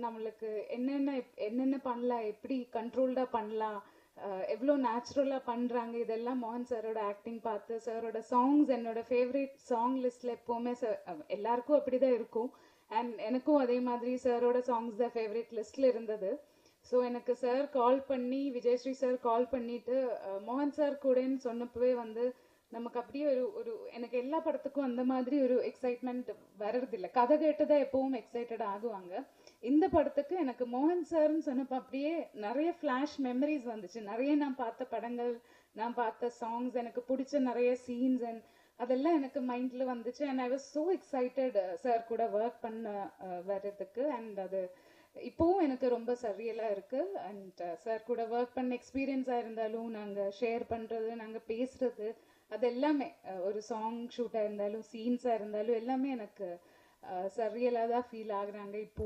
நம்மளுக்கு என்னென்ன பண்ணலாம், எப்படி கண்ட்ரோல்டாக பண்ணலாம், எவ்வளோ நேச்சுரலாக பண்ணுறாங்க, இதெல்லாம் மோகன் சாரோட ஆக்டிங் பார்த்து, சாரோட சாங்ஸ் என்னோட ஃபேவரட் சாங் லிஸ்ட்டில் எப்போவுமே எல்லாருக்கும் அப்படி தான் இருக்கும். அண்ட் எனக்கும் அதே மாதிரி சாரோட சாங்ஸ் தான் ஃபேவரட் லிஸ்ட்டில் இருந்தது. ஸோ எனக்கு சார் கால் பண்ணி, விஜயஸ்ரீ சார் கால் பண்ணிவிட்டு மோகன் சார் கூடன்னு சொன்னப்பவே நமக்கு அப்படியே ஒரு எனக்கு எல்லா படத்துக்கும் அந்த மாதிரி ஒரு எக்ஸைட்மெண்ட் வர்றதில்லை. கதை கேட்டுதான் எப்பவும் எக்ஸைட்டட் ஆகுவாங்க. இந்த படத்துக்கு எனக்கு மோகன் சார்ன்னு சொன்னப்போ அப்படியே நிறைய ஃப்ளாஷ் மெமரிஸ் வந்துச்சு. நிறைய நான் பார்த்த படங்கள், நான் பார்த்த சாங்ஸ், எனக்கு பிடிச்ச நிறைய சீன்ஸ் அண்ட் அதெல்லாம் எனக்கு மைண்டில் வந்துச்சு. And I was so excited sir கூட ஒர்க் பண்ண வர்றதுக்கு. அண்ட் அது இப்போவும் எனக்கு ரொம்ப சரியலாக இருக்குது. அண்ட் சார் கூட ஒர்க் பண்ண எக்ஸ்பீரியன்ஸாக இருந்தாலும், நாங்கள் ஷேர் பண்ணுறது, நாங்கள் பேசுகிறது, அது எல்லாமே ஒரு சாங் ஷூட்டாக இருந்தாலும், சீன்ஸாக இருந்தாலும் எல்லாமே எனக்கு சரியலாக தான் ஃபீல் ஆகுறாங்க இப்போவும்.